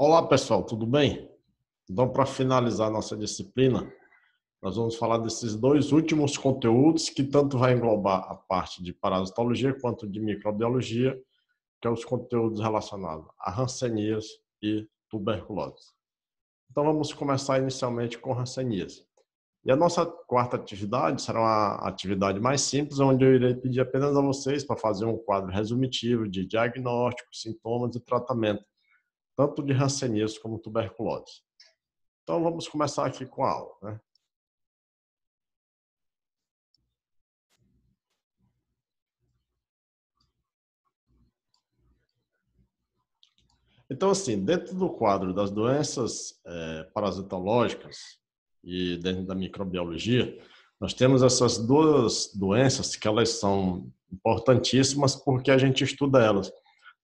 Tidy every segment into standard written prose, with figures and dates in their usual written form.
Olá, pessoal, tudo bem? Então, para finalizar nossa disciplina, nós vamos falar desses dois últimos conteúdos que tanto vai englobar a parte de parasitologia quanto de microbiologia, que é os conteúdos relacionados a hanseníase e tuberculose. Então, vamos começar inicialmente com hanseníase. E a nossa quarta atividade será uma atividade mais simples, onde eu irei pedir apenas a vocês para fazer um quadro resumitivo de diagnóstico, sintomas e tratamento, tanto de hanseníase como tuberculose. Então, vamos começar aqui com a aula, né? Então, assim, dentro do quadro das doenças parasitológicas e dentro da microbiologia, nós temos essas duas doenças que elas são importantíssimas porque a gente estuda elas.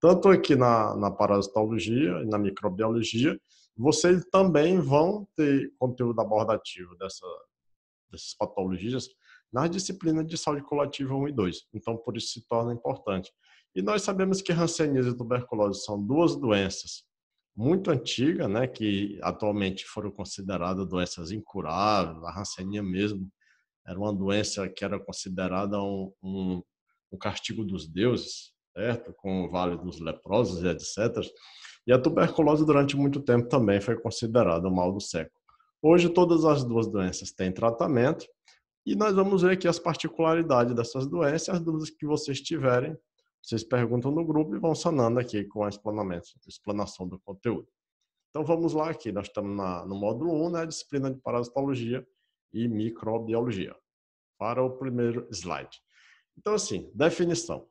Tanto aqui na parasitologia e na microbiologia, vocês também vão ter conteúdo abordativo dessas patologias nas disciplinas de saúde coletiva 1 e 2. Então, por isso se torna importante. E nós sabemos que hanseníase e tuberculose são duas doenças muito antigas, né, que atualmente foram consideradas doenças incuráveis. A hanseníase mesmo era uma doença que era considerada um castigo dos deuses, certo? Com o Vale dos Leprosos e etc. E a tuberculose durante muito tempo também foi considerada o mal do século. Hoje todas as duas doenças têm tratamento e nós vamos ver aqui as particularidades dessas doenças, as dúvidas que vocês tiverem, vocês perguntam no grupo e vão sanando aqui com a explanação do conteúdo. Então vamos lá aqui, nós estamos no módulo 1, né, disciplina de parasitologia e microbiologia. Para o primeiro slide. Então assim, definição.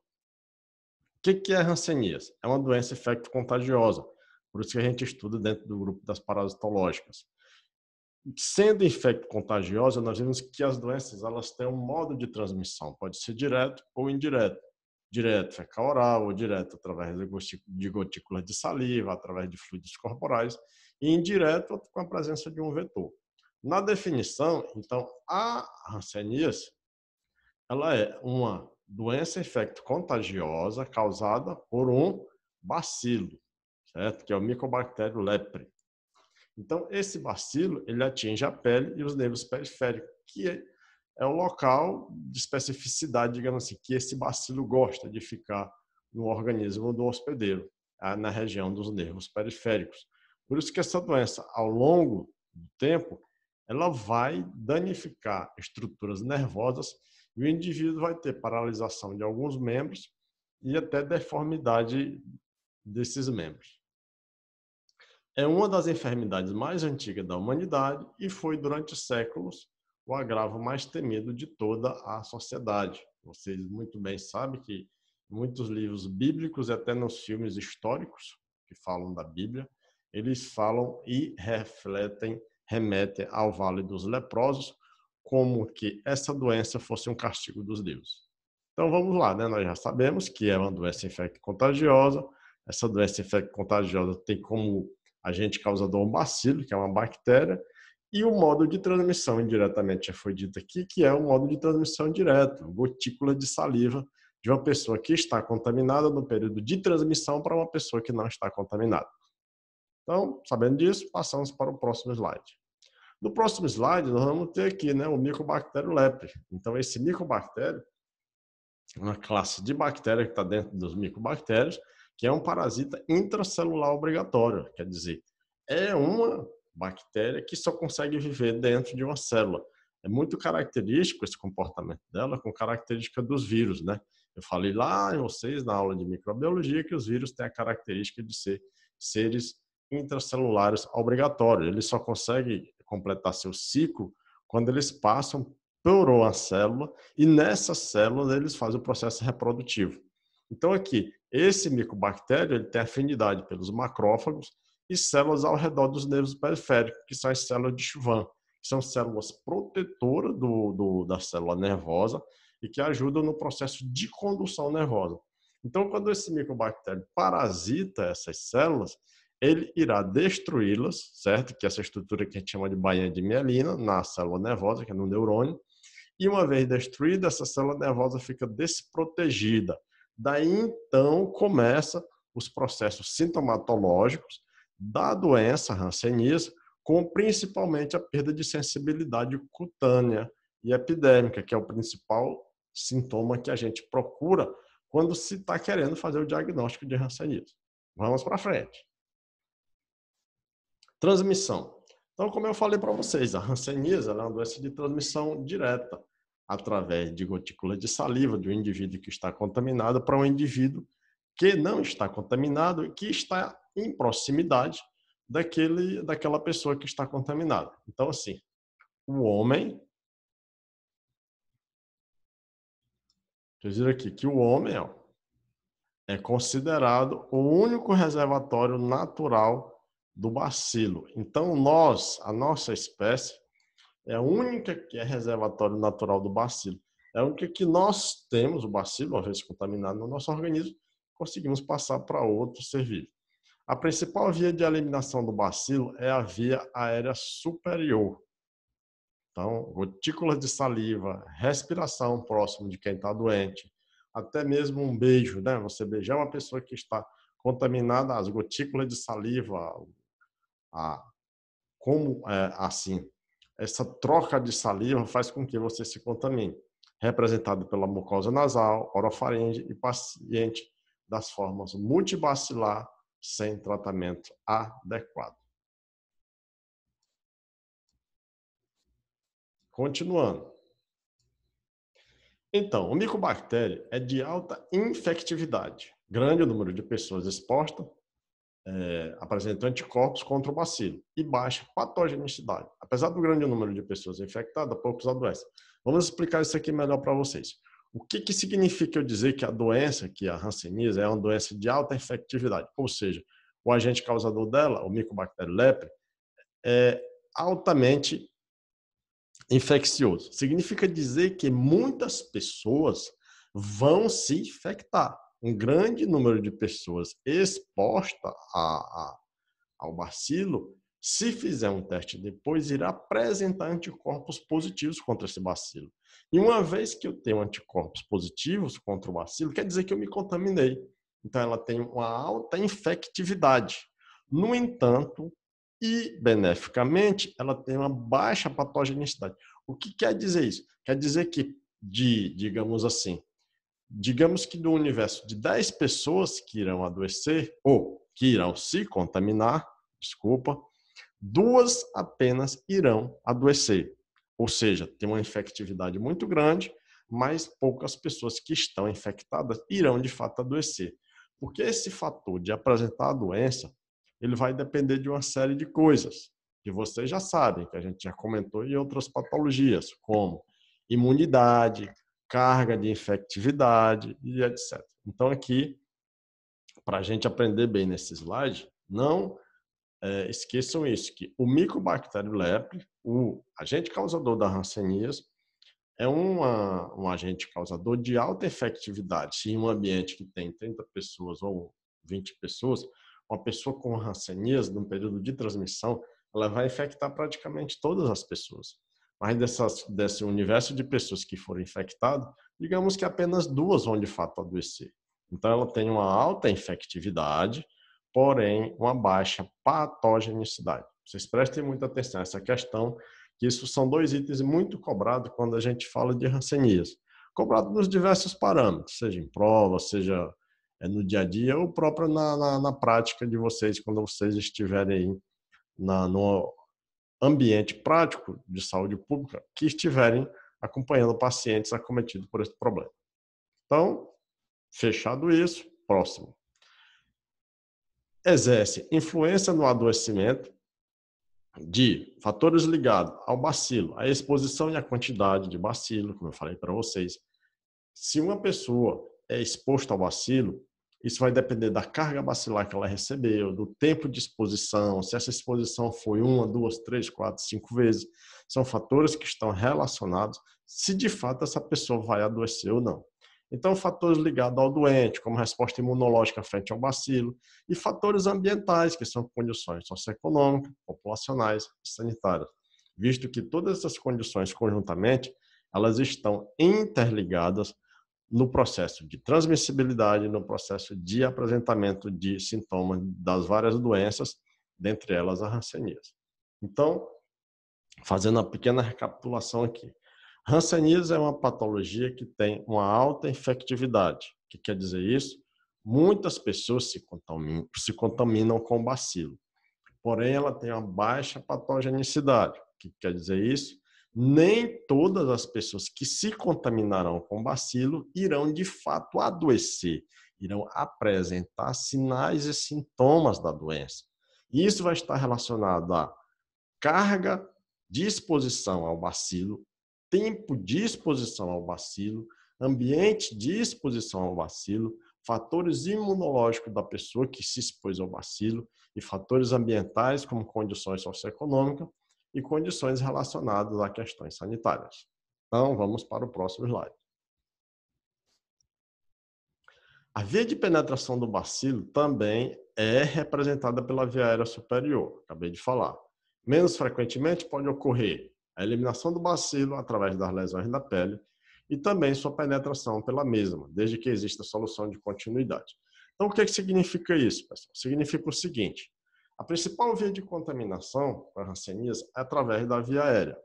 O que é hanseníase? É uma doença infecto-contagiosa, por isso que a gente estuda dentro do grupo das parasitológicas. Sendo infecto-contagiosa, nós vemos que as doenças elas têm um modo de transmissão, pode ser direto ou indireto. Direto fecal oral ou direto através de gotículas de saliva, através de fluidos corporais, e indireto com a presença de um vetor. Na definição, então, a hanseníase ela é uma doença infecto-contagiosa causada por um bacilo, certo? Que é o Mycobacterium leprae. Então, esse bacilo, ele atinge a pele e os nervos periféricos, que é o local de especificidade, digamos assim, que esse bacilo gosta de ficar no organismo do hospedeiro, na região dos nervos periféricos. Por isso que essa doença, ao longo do tempo, ela vai danificar estruturas nervosas e o indivíduo vai ter paralisação de alguns membros e até deformidade desses membros. É uma das enfermidades mais antigas da humanidade e foi, durante séculos, o agravo mais temido de toda a sociedade. Vocês muito bem sabem que muitos livros bíblicos, e até nos filmes históricos que falam da Bíblia, eles falam e remetem ao Vale dos Leprosos, como que essa doença fosse um castigo dos deuses. Então vamos lá, né? Nós já sabemos que é uma doença infecto-contagiosa. Essa doença infecto-contagiosa tem como agente causador um bacilo, que é uma bactéria, e o modo de transmissão, indiretamente já foi dito aqui, que é o modo de transmissão direto, gotícula de saliva de uma pessoa que está contaminada no período de transmissão para uma pessoa que não está contaminada. Então, sabendo disso, passamos para o próximo slide. No próximo slide, nós vamos ter aqui, né, o Mycobacterium leprae. Então, esse micobactério é uma classe de bactéria que está dentro dos micobactérios, que é um parasita intracelular obrigatório, quer dizer, é uma bactéria que só consegue viver dentro de uma célula. É muito característico esse comportamento dela com característica dos vírus, né? Eu falei lá em vocês, na aula de microbiologia, que os vírus têm a característica de ser seres intracelulares obrigatórios. Eles só conseguem completar seu ciclo quando eles passam por uma célula e nessas células eles fazem o processo reprodutivo. Então aqui, esse micobactério ele tem afinidade pelos macrófagos e células ao redor dos nervos periféricos, que são as células de Schwann, que são células protetoras da célula nervosa e que ajudam no processo de condução nervosa. Então, quando esse micobactério parasita essas células, ele irá destruí-las, certo? Que é essa estrutura que a gente chama de bainha de mielina, na célula nervosa, que é no neurônio, e uma vez destruída, essa célula nervosa fica desprotegida. Daí, então, começa os processos sintomatológicos da doença hanseníase, com principalmente a perda de sensibilidade cutânea e epidérmica, que é o principal sintoma que a gente procura quando se está querendo fazer o diagnóstico de hanseníase. Vamos para frente. Transmissão. Então, como eu falei para vocês, a hanseníase é uma doença de transmissão direta, através de gotículas de saliva de um indivíduo que está contaminado para um indivíduo que não está contaminado e que está em proximidade daquela pessoa que está contaminada. Então, assim, o homem, vocês viram aqui que o homem é considerado o único reservatório natural do bacilo. Então, a nossa espécie, é a única que é reservatório natural do bacilo. É a única que nós temos o bacilo, uma vez contaminado no nosso organismo, conseguimos passar para outro ser vivo. A principal via de eliminação do bacilo é a via aérea superior. Então, gotículas de saliva, respiração próximo de quem está doente, até mesmo um beijo, né? Você beijar uma pessoa que está contaminada, as gotículas de saliva, assim, essa troca de saliva faz com que você se contamine, representado pela mucosa nasal, orofaringe e paciente das formas multibacilar sem tratamento adequado. Continuando. Então, o micobactério é de alta infectividade. Grande número de pessoas expostas apresentam anticorpos contra o bacilo e baixa patogenicidade. Apesar do grande número de pessoas infectadas, poucos adoecem. Vamos explicar isso aqui melhor para vocês. O que significa eu dizer que a doença, que a hanseníase, é uma doença de alta infectividade? Ou seja, o agente causador dela, o Mycobacterium leprae, é altamente infeccioso. Significa dizer que muitas pessoas vão se infectar. Um grande número de pessoas expostas ao bacilo, se fizer um teste depois, irá apresentar anticorpos positivos contra esse bacilo. E uma vez que eu tenho anticorpos positivos contra o bacilo, quer dizer que eu me contaminei. Então, ela tem uma alta infectividade. No entanto, e beneficamente, ela tem uma baixa patogenicidade. O que quer dizer isso? Quer dizer que, digamos que do universo de 10 pessoas que irão adoecer, ou que irão se contaminar, 2 apenas irão adoecer. Ou seja, tem uma infectividade muito grande, mas poucas pessoas que estão infectadas irão de fato adoecer. Porque esse fator de apresentar a doença, ele vai depender de uma série de coisas, que vocês já sabem, que a gente já comentou em outras patologias, como imunidade, carga de infectividade e etc. Então, aqui, para a gente aprender bem nesse slide, não esqueçam isso, que o Mycobacterium leprae, o agente causador da hanseníase, é um agente causador de alta infectividade. Se em um ambiente que tem 30 pessoas ou 20 pessoas, uma pessoa com hanseníase, num período de transmissão, ela vai infectar praticamente todas as pessoas. Mas desse universo de pessoas que foram infectadas, digamos que apenas 2 vão de fato adoecer. Então, ela tem uma alta infectividade, porém, uma baixa patogenicidade. Vocês prestem muita atenção a essa questão, que isso são 2 itens muito cobrados quando a gente fala de hanseníase. Cobrado nos diversos parâmetros, seja em prova, seja no dia a dia, ou próprio na prática de vocês, quando vocês estiverem aí no ambiente prático de saúde pública, que estiverem acompanhando pacientes acometidos por esse problema. Então, fechado isso, próximo. Exerce influência no adoecimento de fatores ligados ao bacilo, a exposição e a quantidade de bacilo, como eu falei para vocês. Se uma pessoa é exposta ao bacilo, isso vai depender da carga bacilar que ela recebeu, do tempo de exposição, se essa exposição foi 1, 2, 3, 4, 5 vezes. São fatores que estão relacionados se de fato essa pessoa vai adoecer ou não. Então, fatores ligados ao doente, como resposta imunológica frente ao bacilo, e fatores ambientais, que são condições socioeconômicas, populacionais e sanitárias, visto que todas essas condições conjuntamente, elas estão interligadas no processo de transmissibilidade, no processo de apresentamento de sintomas das várias doenças dentre elas a hanseníase. Então, fazendo uma pequena recapitulação aqui. Hanseníase é uma patologia que tem uma alta infectividade. O que quer dizer isso? Muitas pessoas se contaminam com o bacilo, porém ela tem uma baixa patogenicidade. O que quer dizer isso? Nem todas as pessoas que se contaminarão com o bacilo irão de fato adoecer, irão apresentar sinais e sintomas da doença. E isso vai estar relacionado à carga de exposição ao bacilo, tempo de exposição ao bacilo, ambiente de exposição ao bacilo, fatores imunológicos da pessoa que se expôs ao bacilo e fatores ambientais como condições socioeconômicas e condições relacionadas a questões sanitárias. Então, vamos para o próximo slide. A via de penetração do bacilo também é representada pela via aérea superior, acabei de falar. Menos frequentemente pode ocorrer a eliminação do bacilo através das lesões da pele e também sua penetração pela mesma, desde que exista solução de continuidade. Então, o que significa isso, pessoal? Significa o seguinte: a principal via de contaminação para a hanseníase é através da via aérea,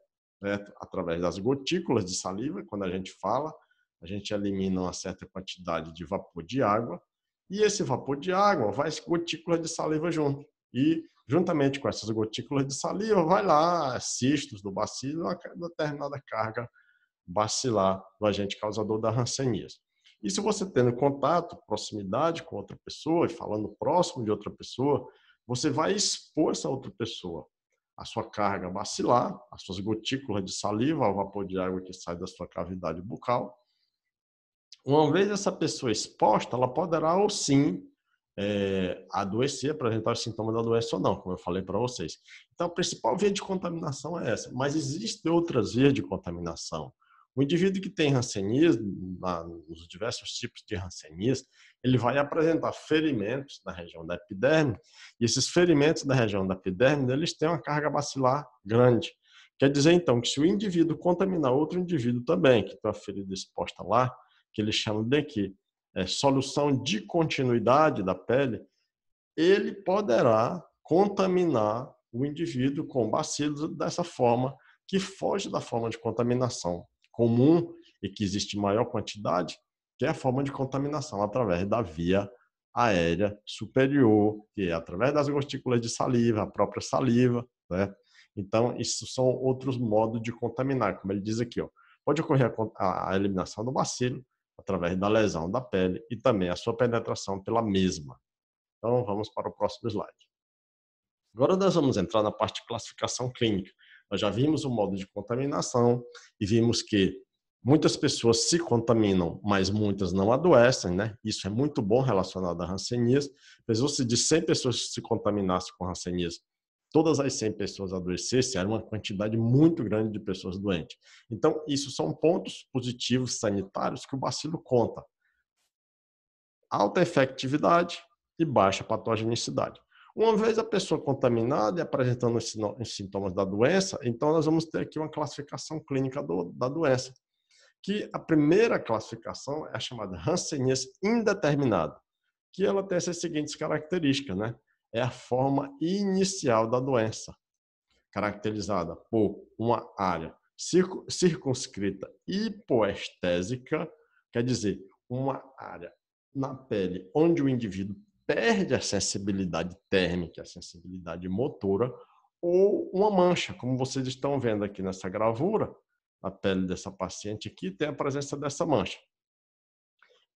certo? Através das gotículas de saliva, quando a gente fala, a gente elimina uma certa quantidade de vapor de água e esse vapor de água vai gotículas de saliva junto. E, juntamente com essas gotículas de saliva, vai lá cistos do bacilo, uma determinada carga bacilar do agente causador da hanseníase. E se você tendo contato, proximidade com outra pessoa e falando próximo de outra pessoa, você vai expor essa outra pessoa à sua carga bacilar, às suas gotículas de saliva, ao vapor de água que sai da sua cavidade bucal. Uma vez essa pessoa exposta, ela poderá ou sim adoecer, apresentar os sintomas da doença ou não, como eu falei para vocês. Então, a principal via de contaminação é essa, mas existem outras vias de contaminação. O indivíduo que tem hanseníase, nos diversos tipos de hanseníase, ele vai apresentar ferimentos na região da epiderme, e esses ferimentos da região da epiderme, eles têm uma carga bacilar grande. Quer dizer, então, que se o indivíduo contaminar outro indivíduo também, que tem uma ferida exposta lá, que eles chamam de que solução de continuidade da pele, ele poderá contaminar o indivíduo com bacilos dessa forma, que foge da forma de contaminação comum e que existe maior quantidade, que é a forma de contaminação através da via aérea superior, que é através das gotículas de saliva, a própria saliva, né? Então, isso são outros modos de contaminar, como ele diz aqui, ó. Pode ocorrer a eliminação do bacilo através da lesão da pele e também a sua penetração pela mesma. Então, vamos para o próximo slide. Agora nós vamos entrar na parte de classificação clínica. Nós já vimos o modo de contaminação e vimos que muitas pessoas se contaminam, mas muitas não adoecem, né? Isso é muito bom relacionado à hanseníase. Pensou-se de 100 pessoas que se contaminassem com hanseníase, todas as 100 pessoas adoecessem, era uma quantidade muito grande de pessoas doentes. Então, isso são pontos positivos sanitários que o bacilo conta. Alta efetividade e baixa patogenicidade. Uma vez a pessoa contaminada e apresentando os sintomas da doença, então nós vamos ter aqui uma classificação clínica da doença, que a primeira classificação é a chamada hanseníase indeterminada, que ela tem essas seguintes características, né? É a forma inicial da doença, caracterizada por uma área circunscrita hipoestésica, quer dizer, uma área na pele onde o indivíduo perde a sensibilidade térmica, a sensibilidade motora, ou uma mancha, como vocês estão vendo aqui nessa gravura, a pele dessa paciente aqui tem a presença dessa mancha.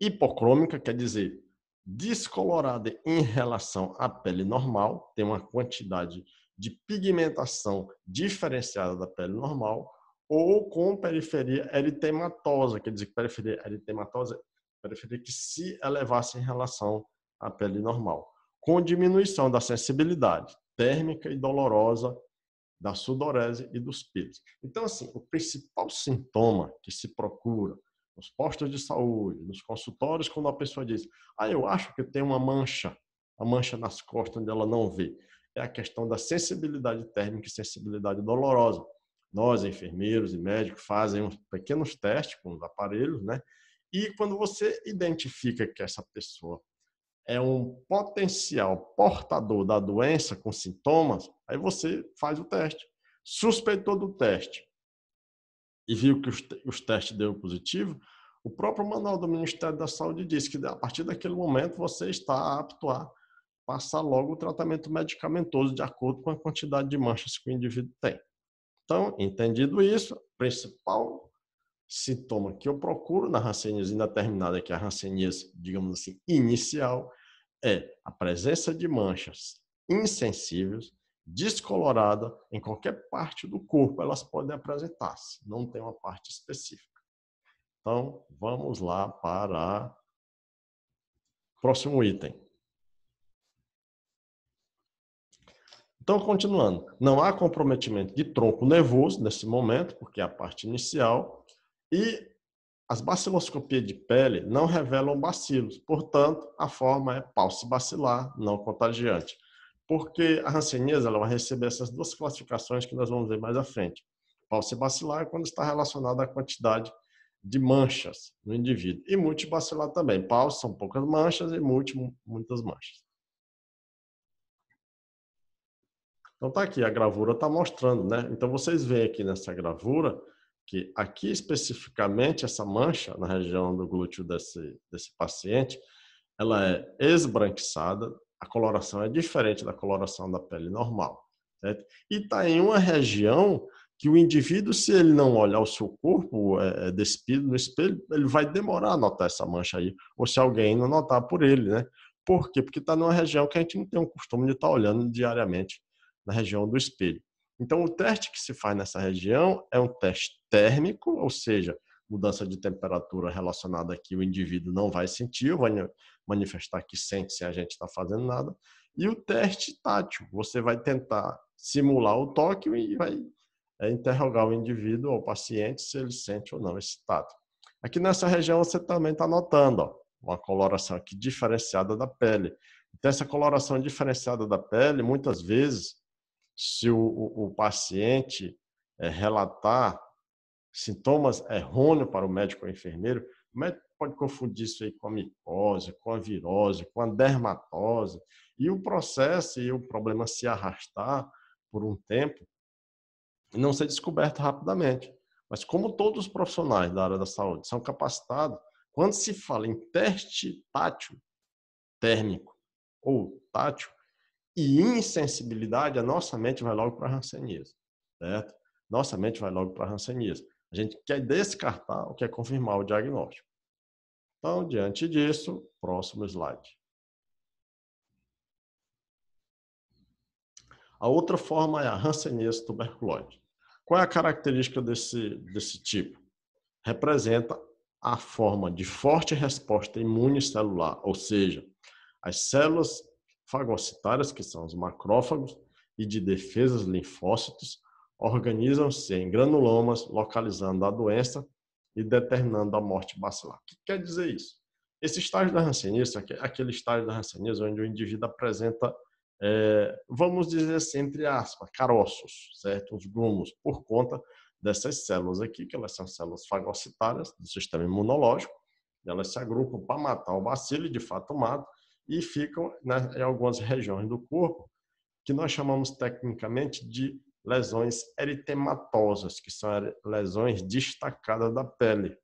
Hipocrômica quer dizer descolorada em relação à pele normal, tem uma quantidade de pigmentação diferenciada da pele normal, ou com periferia eritematosa, quer dizer que periferia eritematosa periferia que se elevasse em relação à pele normal, com diminuição da sensibilidade térmica e dolorosa da sudorese e dos pelos. Então, assim, o principal sintoma que se procura nos postos de saúde, nos consultórios, quando a pessoa diz, eu acho que tem uma mancha nas costas onde ela não vê, é a questão da sensibilidade térmica e sensibilidade dolorosa. Nós, enfermeiros e médicos, fazem uns pequenos testes com os aparelhos, né? E quando você identifica que essa pessoa é um potencial portador da doença com sintomas, aí você faz o teste. Suspeitou do teste e viu que os testes deu positivo, o próprio manual do Ministério da Saúde diz que a partir daquele momento você está apto a passar logo o tratamento medicamentoso de acordo com a quantidade de manchas que o indivíduo tem. Então, entendido isso, o principal sintoma que eu procuro na hanseníase indeterminada, que é a hanseníase, digamos assim, inicial, é a presença de manchas insensíveis, descolorada em qualquer parte do corpo, elas podem apresentar-se, não tem uma parte específica. Então, vamos lá para o próximo item. Então, continuando, não há comprometimento de tronco nervoso nesse momento, porque é a parte inicial, e as baciloscopias de pele não revelam bacilos, portanto, a forma é paucibacilar, não contagiante. Porque a hanseníase ela vai receber essas duas classificações que nós vamos ver mais à frente. Paucibacilar é quando está relacionada à quantidade de manchas no indivíduo. E multibacilar também. Pauci são poucas manchas e multi, muitas manchas. Então tá aqui, a gravura está mostrando, né? Então vocês veem aqui nessa gravura que aqui especificamente essa mancha na região do glúteo desse paciente, ela é esbranquiçada, a coloração é diferente da coloração da pele normal, certo? E está em uma região que o indivíduo, se ele não olhar o seu corpo despido no espelho, ele vai demorar a notar essa mancha aí, ou se alguém não notar por ele, né? Por quê? Porque está numa região que a gente não tem o costume de estar olhando diariamente na região do espelho. Então, o teste que se faz nessa região é um teste térmico, ou seja, mudança de temperatura relacionada aqui, o indivíduo não vai sentir, vai manifestar que sente sem a gente estar fazendo nada. E o teste tátil, você vai tentar simular o toque e vai interrogar o indivíduo ou o paciente se ele sente ou não esse tato. Aqui nessa região você também está notando uma coloração aqui diferenciada da pele. Então, essa coloração diferenciada da pele, muitas vezes, se o paciente relatar sintomas errôneos para o médico ou enfermeiro, o médico pode confundir isso aí com a micose, com a virose, com a dermatose, e o processo e o problema se arrastar por um tempo e não ser descoberto rapidamente. Mas como todos os profissionais da área da saúde são capacitados, quando se fala em teste tátil, térmico ou tátil, e insensibilidade, a nossa mente vai logo para a hanseníase, certo? Nossa mente vai logo para a hanseníase. A gente quer descartar ou quer confirmar o diagnóstico. Então, diante disso, próximo slide. A outra forma é a hanseníase tuberculose. Qual é a característica desse tipo? Representa a forma de forte resposta imune celular, ou seja, as células fagocitárias, que são os macrófagos, e de defesas linfócitos, organizam-se em granulomas, localizando a doença e determinando a morte bacilar. O que quer dizer isso? Esse estágio da hanseníase, aquele estágio da hanseníase onde o indivíduo apresenta, vamos dizer assim, entre aspas, caroços, certo? Os grumos, por conta dessas células aqui, que elas são células fagocitárias do sistema imunológico, elas se agrupam para matar o bacilo e de fato matam, e ficam em algumas regiões do corpo que nós chamamos tecnicamente de lesões eritematosas, que são lesões destacadas da pele,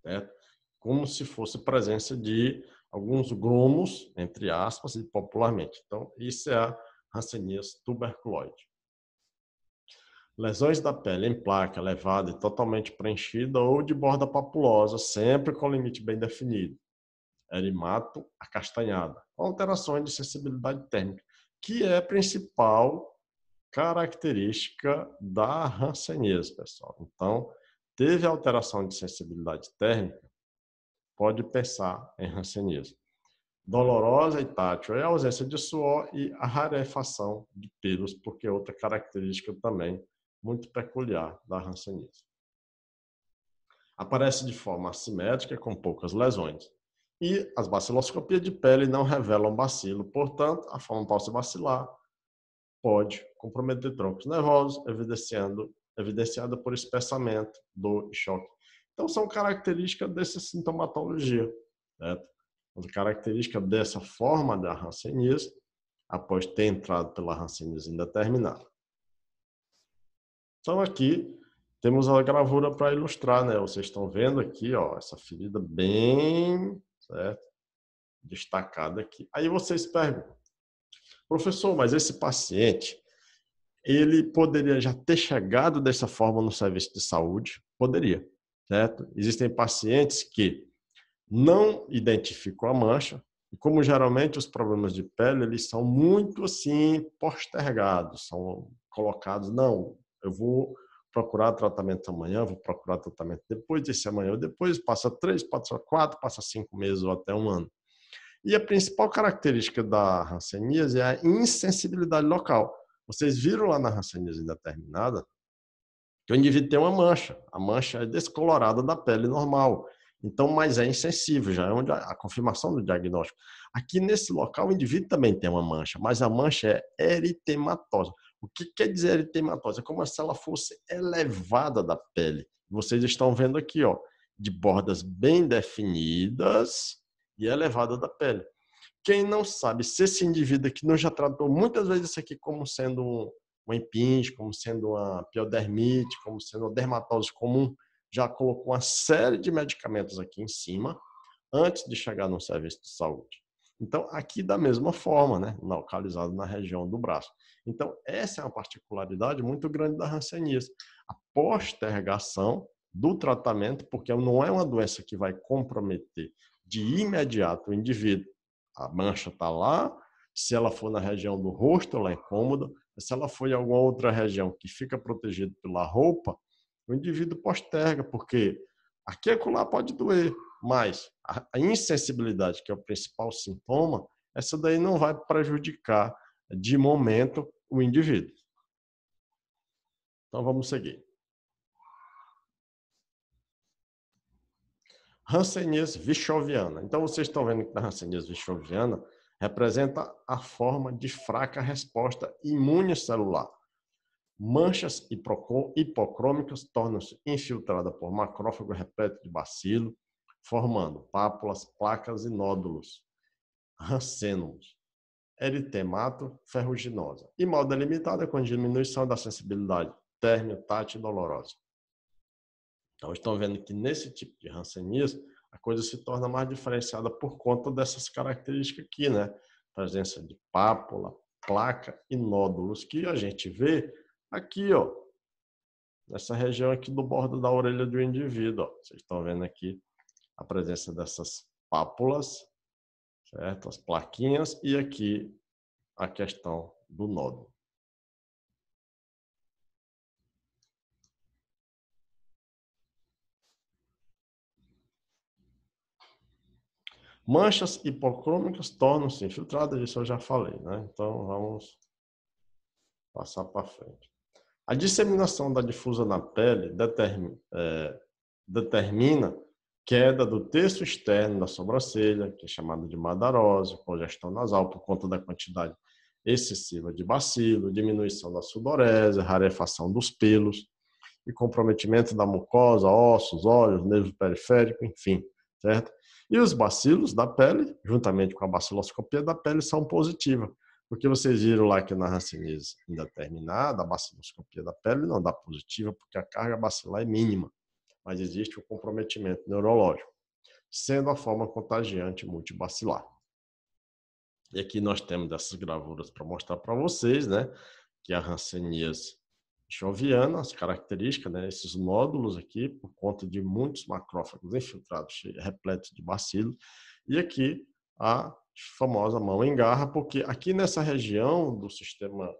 certo? Como se fosse presença de alguns grumos, entre aspas, e popularmente. Então, isso é a hanseníase tuberculoide. Lesões da pele em placa elevada e totalmente preenchida ou de borda papulosa, sempre com limite bem definido. Erimato acastanhada. Alterações de sensibilidade térmica, que é a principal característica da hanseníase, pessoal. Então, teve alteração de sensibilidade térmica, pode pensar em hanseníase. Dolorosa e tátil é a ausência de suor e a rarefação de pelos, porque é outra característica também muito peculiar da hanseníase. Aparece de forma assimétrica, com poucas lesões. E as baciloscopias de pele não revelam bacilo, portanto, a forma paucibacilar pode comprometer troncos nervosos, evidenciada por espessamento, dor e choque. Então, são características dessa sintomatologia, certo? A característica dessa forma da hanseníase, após ter entrado pela hanseníase indeterminada. Então, aqui temos a gravura para ilustrar, né? Vocês estão vendo aqui, ó, essa ferida bem, certo? Destacada aqui. Aí vocês perguntam, professor, mas esse paciente, ele poderia já ter chegado dessa forma no serviço de saúde? Poderia, certo? Existem pacientes que não identificam a mancha, e como geralmente os problemas de pele, eles são muito assim postergados, são colocados, não, eu vou procurar tratamento amanhã, vou procurar tratamento depois desse amanhã, ou depois passa 3, passa 4, passa 5 meses ou até um ano. E a principal característica da hanseníase é a insensibilidade local. Vocês viram lá na hanseníase indeterminada que o indivíduo tem uma mancha. A mancha é descolorada da pele normal. Então, mas é insensível, já é onde a confirmação do diagnóstico. Aqui nesse local, o indivíduo também tem uma mancha, mas a mancha é eritematosa. O que quer dizer eritematosa? É como se ela fosse elevada da pele. Vocês estão vendo aqui, ó, de bordas bem definidas e elevada da pele. Quem não sabe se esse indivíduo aqui não já tratou muitas vezes isso aqui como sendo um impinge, como sendo uma piodermite, como sendo uma dermatose comum, já colocou uma série de medicamentos aqui em cima antes de chegar no serviço de saúde. Então, aqui da mesma forma, né, localizado na região do braço. Então, essa é uma particularidade muito grande da hanseníase. A postergação do tratamento, porque não é uma doença que vai comprometer de imediato o indivíduo. A mancha está lá, se ela for na região do rosto, ela é incômoda, se ela for em alguma outra região que fica protegida pela roupa, o indivíduo posterga, porque aqui e acolá pode doer, mas a insensibilidade, que é o principal sintoma, essa daí não vai prejudicar de momento o indivíduo. Então vamos seguir. Hanseníase vichoviana. Então vocês estão vendo que na hanseníase vichoviana representa a forma de fraca resposta imune celular. Manchas hipocrômicas tornam-se infiltradas por macrófago repleto de bacilo, formando pápulas, placas e nódulos, rancênomos, eritemato ferruginosa, e mal delimitada com diminuição da sensibilidade térmica, tátil e dolorosa. Então, estão vendo que nesse tipo de hanseníase, a coisa se torna mais diferenciada por conta dessas características aqui, né? Presença de pápula, placa e nódulos, que a gente vê aqui, ó, nessa região aqui do bordo da orelha do indivíduo, ó. Vocês estão vendo aqui a presença dessas pápulas, certo? As plaquinhas, e aqui a questão do nódulo. Manchas hipocrômicas tornam-se infiltradas, isso eu já falei, né? Então, vamos passar para frente. A disseminação da difusa na pele determina queda do terço externo da sobrancelha, que é chamada de madarose, congestão nasal, por conta da quantidade excessiva de bacilo, diminuição da sudorese, rarefação dos pelos e comprometimento da mucosa, ossos, olhos, nervo periférico, enfim, certo? E os bacilos da pele, juntamente com a baciloscopia da pele, são positivas, porque vocês viram lá que na hanseníase indeterminada, a baciloscopia da pele não dá positiva, porque a carga bacilar é mínima, mas existe o comprometimento neurológico, sendo a forma contagiante multibacilar. E aqui nós temos essas gravuras para mostrar para vocês, né, que a hanseníase vichoviana, as características, né, esses nódulos aqui, por conta de muitos macrófagos infiltrados, repletos de bacilo, e aqui a famosa mão em garra, porque aqui nessa região do sistema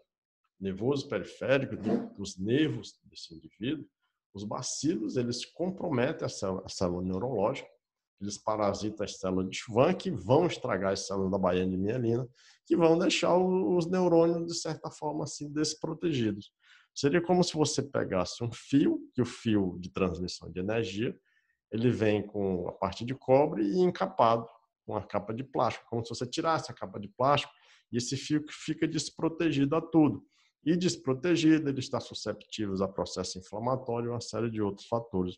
nervoso periférico, dos nervos desse indivíduo, os bacilos, eles comprometem a célula neurológica, eles parasitam as células de Schwann, que vão estragar as células da baía de mielina, que vão deixar os neurônios, de certa forma, assim, desprotegidos. Seria como se você pegasse um fio, que o fio de transmissão de energia, ele vem com a parte de cobre e encapado com a capa de plástico, como se você tirasse a capa de plástico e esse fio fica desprotegido a tudo. E desprotegido, ele está susceptível a processo inflamatório e uma série de outros fatores,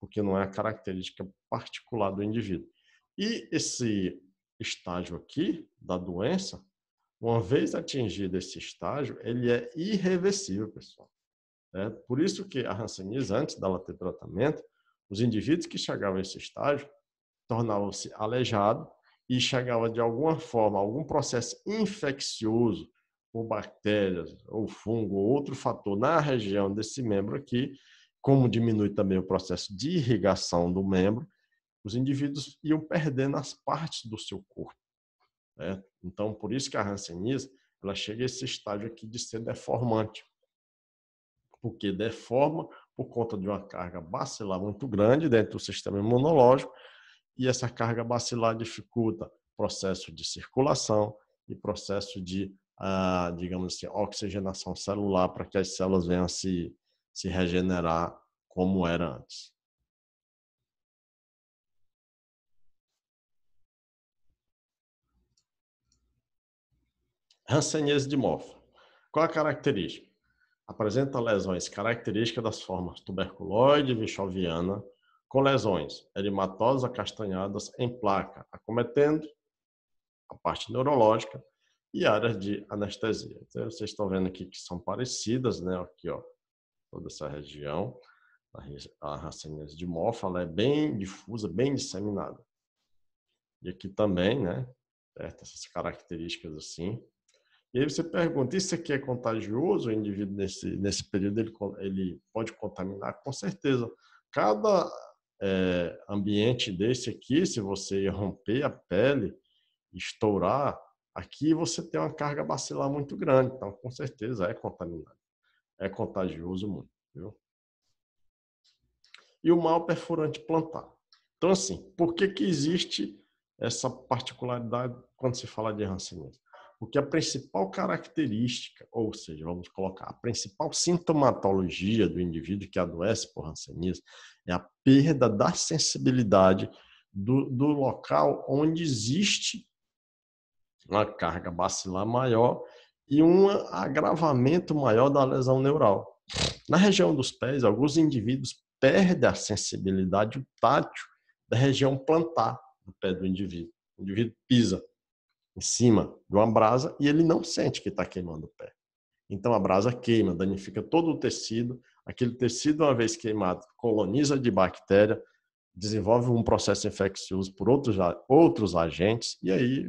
porque não é a característica particular do indivíduo. E esse estágio aqui da doença, uma vez atingido esse estágio, ele é irreversível, pessoal. Por isso que a hanseníase, antes dela ter tratamento, os indivíduos que chegavam a esse estágio tornavam-se aleijados e chegava de alguma forma, algum processo infeccioso por bactérias ou fungo ou outro fator na região desse membro aqui, como diminui também o processo de irrigação do membro, os indivíduos iam perdendo as partes do seu corpo. Então, por isso que a hanseníase, ela chega a esse estágio aqui de ser deformante, porque deforma por conta de uma carga bacilar muito grande dentro do sistema imunológico, e essa carga bacilar dificulta processo de circulação e processo de, digamos assim, oxigenação celular para que as células venham a se regenerar como era antes. Hanseníase dimorfa. Qual a característica? Apresenta lesões características das formas tuberculoide e vichoviana, com lesões erimatosas acastanhadas em placa, acometendo a parte neurológica e áreas de anestesia. Então, vocês estão vendo aqui que são parecidas, né? Aqui, ó, toda essa região, a hanseníase dimorfa, ela é bem difusa, bem disseminada. E aqui também, né? Essas características assim. E aí você pergunta, isso aqui é contagioso? O indivíduo nesse período ele pode contaminar? Com certeza. Cada ambiente desse aqui, se você romper a pele, estourar, aqui você tem uma carga bacilar muito grande. Então, com certeza, é contaminado. É contagioso muito. Viu? E o mal perfurante plantar. Então, assim, por que existe essa particularidade quando se fala de hanseníase? Porque a principal característica, ou seja, vamos colocar, a principal sintomatologia do indivíduo que adoece por hanseníase é a perda da sensibilidade do local onde existe uma carga bacilar maior e um agravamento maior da lesão neural. Na região dos pés, alguns indivíduos perdem a sensibilidade, o tátil da região plantar do pé do indivíduo. O indivíduo pisa em cima de uma brasa e ele não sente que está queimando o pé. Então a brasa queima, danifica todo o tecido. Aquele tecido, uma vez queimado, coloniza de bactéria, desenvolve um processo infeccioso por outros agentes e aí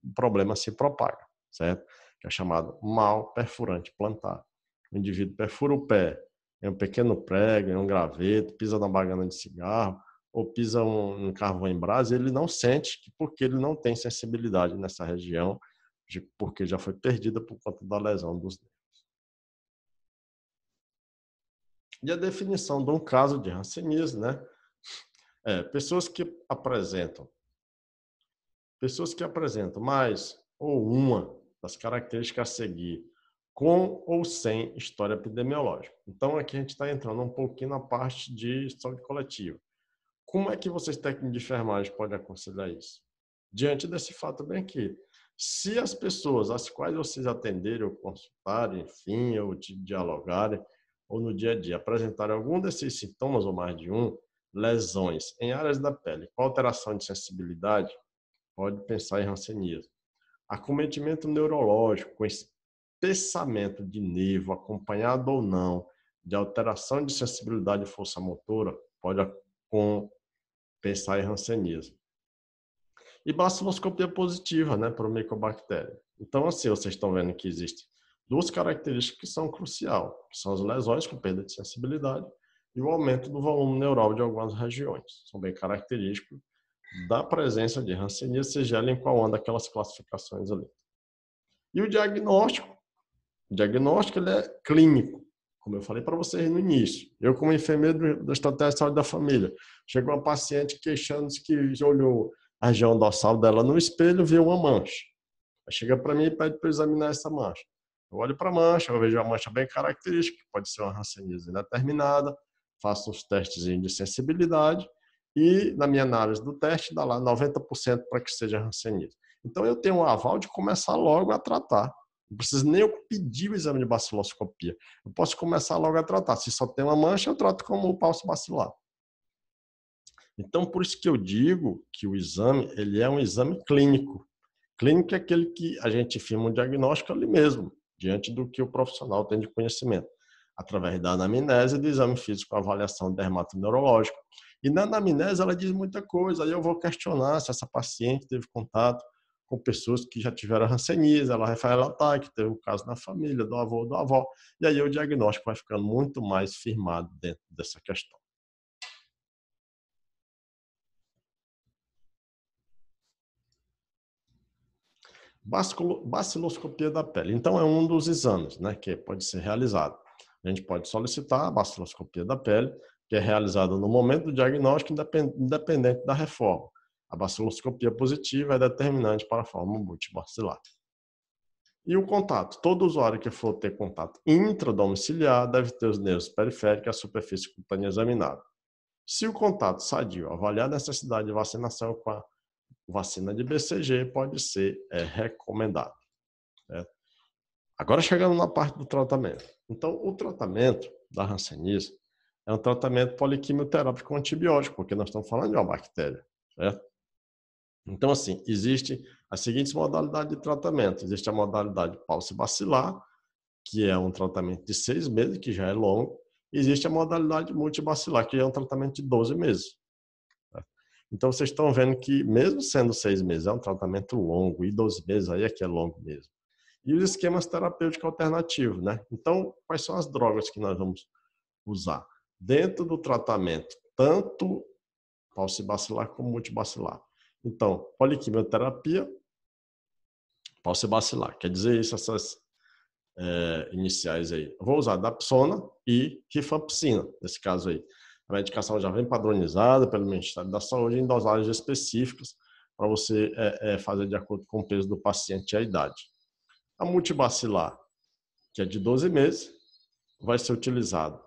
o problema se propaga, certo? Que é chamado mal perfurante plantar. O indivíduo perfura o pé em um pequeno prego, em um graveto, pisa na bagana de cigarro, ou pisa um carvão em brasa, ele não sente, porque ele não tem sensibilidade nessa região, porque já foi perdida por conta da lesão dos nervos. E a definição de um caso de hanseníase, né? Pessoas que apresentam mais ou uma das características a seguir, com ou sem história epidemiológica. Então, aqui a gente está entrando um pouquinho na parte de saúde coletiva. Como é que vocês, técnicos de enfermagem, podem aconselhar isso? Diante desse fato bem aqui, se as pessoas às quais vocês atenderem ou consultarem, enfim, ou dialogarem, ou no dia a dia, apresentarem algum desses sintomas ou mais de um, lesões em áreas da pele, com alteração de sensibilidade, pode pensar em hanseníase. Acometimento neurológico, com espessamento de nervo, acompanhado ou não de alteração de sensibilidade e força motora, pode pensar em hanseníase. E baciloscopia positiva, né, para o Mycobacterium. Então, assim, vocês estão vendo que existem duas características que são cruciais, que são as lesões com perda de sensibilidade e o aumento do volume neural de algumas regiões. São bem característicos da presença de hanseníase, seja ela em qual uma daquelas classificações ali. E o diagnóstico? O diagnóstico ele é clínico, como eu falei para vocês no início. Eu, como enfermeiro da Estratégia de Saúde da Família, chegou uma paciente queixando-se que já olhou a região dorsal dela no espelho e viu uma mancha. Aí chega para mim e pede para eu examinar essa mancha. Eu olho para a mancha, eu vejo uma mancha bem característica, que pode ser uma hanseníase indeterminada, faço os testes de sensibilidade e, na minha análise do teste, dá lá 90% para que seja hanseníase. Então, eu tenho um aval de começar logo a tratar. Não preciso nem eu pedir o exame de baciloscopia. Eu posso começar logo a tratar. Se só tem uma mancha, eu trato como o pulso bacilar. Então, por isso que eu digo que o exame, ele é um exame clínico. Clínico é aquele que a gente firma um diagnóstico ali mesmo, diante do que o profissional tem de conhecimento, através da anamnese e do exame físico, avaliação dermatoneurológica. E na anamnese ela diz muita coisa, aí eu vou questionar se essa paciente teve contato com pessoas que já tiveram hanseníase, ela vai relatar que teve um caso na família, do avô ou da avó, e aí o diagnóstico vai ficando muito mais firmado dentro dessa questão. Baciloscopia da pele. Então, é um dos exames, né, que pode ser realizado. A gente pode solicitar a baciloscopia da pele, que é realizada no momento do diagnóstico, independente da reforma. A baciloscopia positiva é determinante para a forma multibacilar. E o contato. Todo usuário que for ter contato intradomiciliar deve ter os nervos periféricos e a superfície cutânea examinada. Se o contato sadio avaliar a necessidade de vacinação com a vacina de BCG, pode ser recomendado. Certo? Agora chegando na parte do tratamento. Então, o tratamento da hanseníase é um tratamento poliquimioterápico com antibiótico, porque nós estamos falando de uma bactéria, certo? Então, assim, existe as seguintes modalidades de tratamento. Existe a modalidade paucibacilar, que é um tratamento de 6 meses, que já é longo. Existe a modalidade multibacilar, que é um tratamento de 12 meses. Então, vocês estão vendo que, mesmo sendo 6 meses, é um tratamento longo, e 12 meses aí é que é longo mesmo. E os esquemas terapêuticos alternativos, né? Então, quais são as drogas que nós vamos usar? Dentro do tratamento, tanto paucibacilar como multibacilar. Então, poliquimioterapia, paucibacilar. Quer dizer isso, essas iniciais aí. Eu vou usar dapsona e rifampicina, nesse caso aí. A medicação já vem padronizada pelo Ministério da Saúde em dosagens específicas para você fazer de acordo com o peso do paciente e a idade. A multibacilar, que é de 12 meses, vai ser utilizado.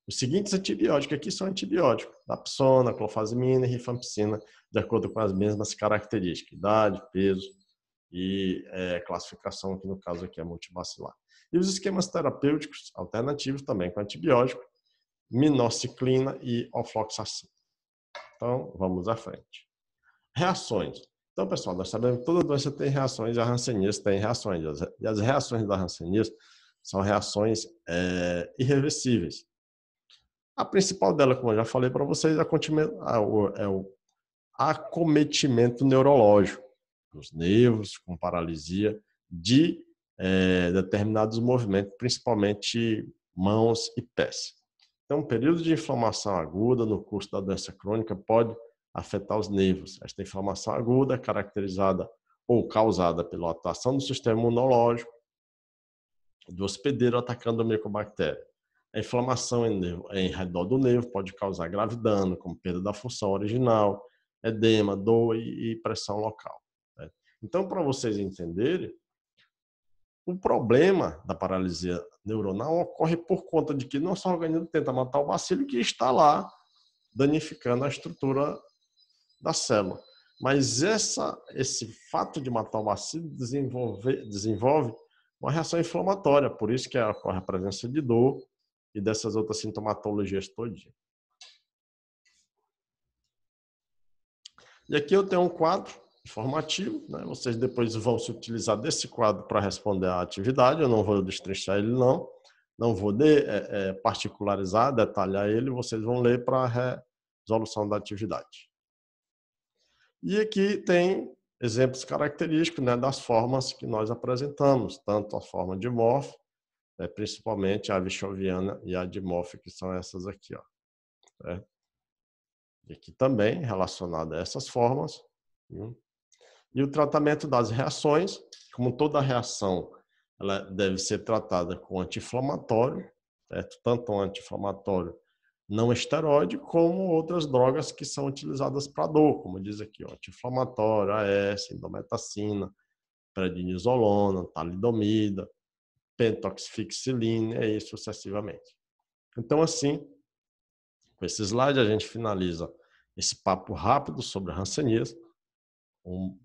Os seguintes antibióticos aqui são antibióticos: dapsona, clofazimina e rifampicina, de acordo com as mesmas características, idade, peso e classificação, que no caso aqui é multibacilar. E os esquemas terapêuticos alternativos também com antibiótico, minoxiclina e ofloxacina. Então, vamos à frente. Reações. Então, pessoal, nós sabemos que toda doença tem reações, e a hanseníase tem reações. E as reações da hanseníase são reações irreversíveis. A principal dela, como eu já falei para vocês, é o acometimento neurológico dos nervos, com paralisia de determinados movimentos, principalmente mãos e pés. Então, um período de inflamação aguda no curso da doença crônica pode afetar os nervos. Esta inflamação aguda é caracterizada ou causada pela atuação do sistema imunológico, do hospedeiro atacando a micobactéria. A inflamação em redor do nervo pode causar grave dano, como perda da função original, edema, dor e pressão local. Então, para vocês entenderem, o problema da paralisia neuronal ocorre por conta de que nosso organismo tenta matar o bacilo que está lá, danificando a estrutura da célula. Mas esse fato de matar o bacilo desenvolve uma reação inflamatória, por isso que ocorre a presença de dor e dessas outras sintomatologias todinhas. E aqui eu tenho um quadro informativo, né? Vocês depois vão se utilizar desse quadro para responder à atividade. Eu não vou destrinchar ele, não vou particularizar, detalhar ele, vocês vão ler para a resolução da atividade. E aqui tem exemplos característicos, né, das formas que nós apresentamos, tanto a forma de Morph, principalmente a Vichoviana e a de Morph, que são essas aqui, ó. E aqui também relacionado a essas formas. E o tratamento das reações, como toda reação, ela deve ser tratada com anti-inflamatório, tanto um anti-inflamatório não esteroide, como outras drogas que são utilizadas para dor, como diz aqui, anti-inflamatório, AS, indometacina, prednisolona, talidomida, pentoxifixilina, e sucessivamente. Então, assim, com esse slide a gente finaliza esse papo rápido sobre a hanseníase. Um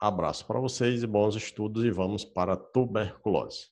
abraço para vocês e bons estudos, e vamos para a tuberculose.